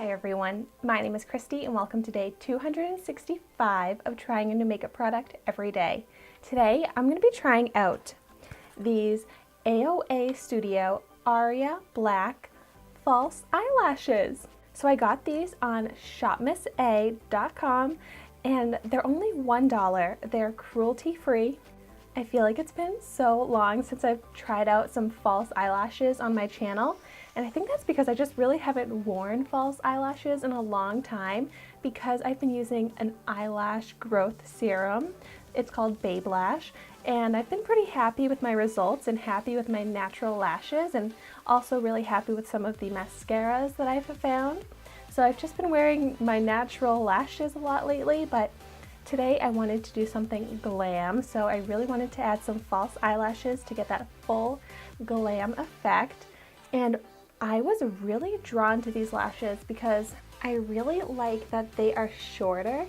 Hi everyone, my name is Christy and welcome to day 265 of trying a new makeup product every day. Today I'm going to be trying out these AOA Studio Aria Black False Eyelashes. So I got these on ShopMissA.com and they're only $1. They're cruelty free. I feel like it's been so long since I've tried out some false eyelashes on my channel, and I think that's because I just really haven't worn false eyelashes in a long time because I've been using an eyelash growth serum. It's called Babe Lash, and I've been pretty happy with my results and happy with my natural lashes, and also really happy with some of the mascaras that I've found. So I've just been wearing my natural lashes a lot lately, but today I wanted to do something glam, so I really wanted to add some false eyelashes to get that full glam effect. And I was really drawn to these lashes because I really like that they are shorter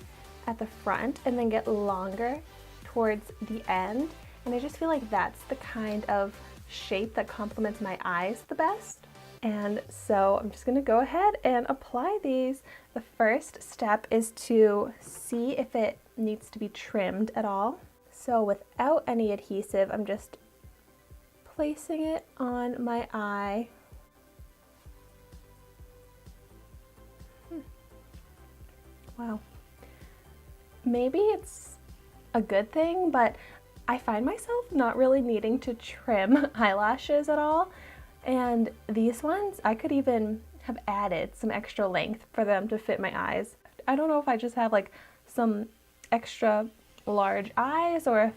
at the front and then get longer towards the end. And I just feel like that's the kind of shape that complements my eyes the best. And so I'm just going to go ahead and apply these. The first step is to see if it needs to be trimmed at all. So without any adhesive, I'm just placing it on my eye. Wow. Maybe it's a good thing, but I find myself not really needing to trim eyelashes at all. And these ones, I could even have added some extra length for them to fit my eyes. I don't know if I just have like some extra large eyes or if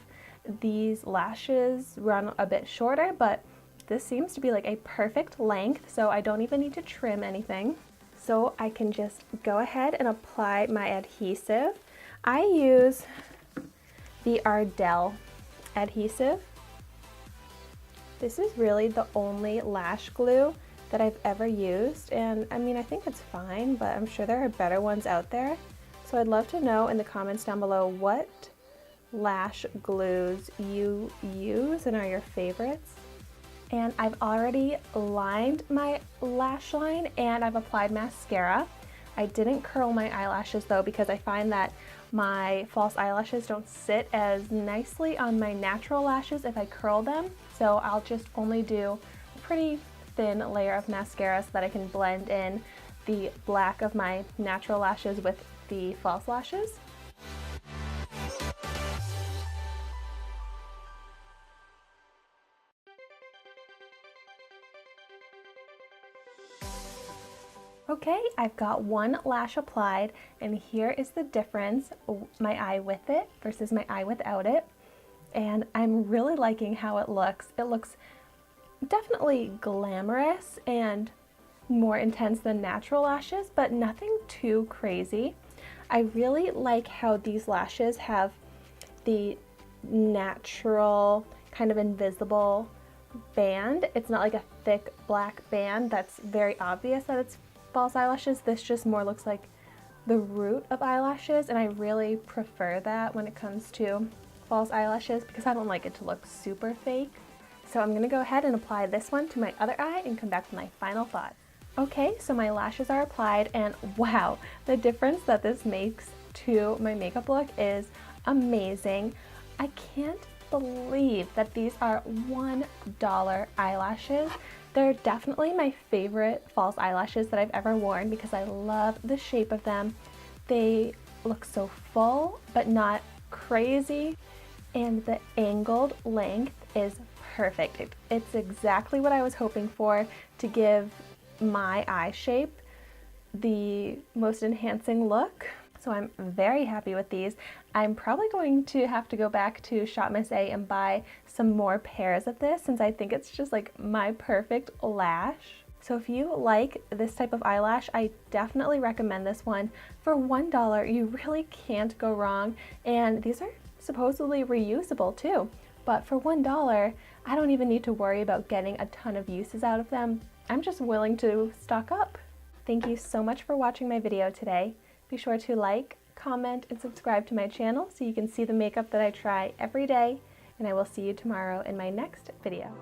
these lashes run a bit shorter, but this seems to be like a perfect length, so I don't even need to trim anything. So I can just go ahead and apply my adhesive. I use the Ardell adhesive. This is really the only lash glue that I've ever used, and I mean, I think it's fine, but I'm sure there are better ones out there. So I'd love to know in the comments down below what lash glues you use and are your favorites. And I've already lined my lash line and I've applied mascara. I didn't curl my eyelashes though because I find that my false eyelashes don't sit as nicely on my natural lashes if I curl them. So I'll just only do a pretty thin layer of mascara so that I can blend in the black of my natural lashes with the false lashes. Okay, I've got one lash applied, and here is the difference, my eye with it versus my eye without it. And I'm really liking how it looks. It looks definitely glamorous and more intense than natural lashes, but nothing too crazy. I really like how these lashes have the natural kind of invisible band. It's not like a thick black band that's very obvious that it's false eyelashes. This just more looks like the root of eyelashes, and I really prefer that when it comes to false eyelashes because I don't like it to look super fake. So I'm going to go ahead and apply this one to my other eye and come back with my final thoughts. Okay, so my lashes are applied, and wow, the difference that this makes to my makeup look is amazing. I can't believe that these are $1 eyelashes. They're definitely my favorite false eyelashes that I've ever worn because I love the shape of them. They look so full but not crazy, and the angled length is perfect. It's exactly what I was hoping for to give my eye shape the most enhancing look. So I'm very happy with these. I'm probably going to have to go back to ShopMissA and buy some more pairs of this since I think it's just like my perfect lash. So if you like this type of eyelash, I definitely recommend this one. For $1, you really can't go wrong. And these are supposedly reusable too. But for $1, I don't even need to worry about getting a ton of uses out of them. I'm just willing to stock up. Thank you so much for watching my video today. Be sure to like, comment, and subscribe to my channel so you can see the makeup that I try every day, and I will see you tomorrow in my next video.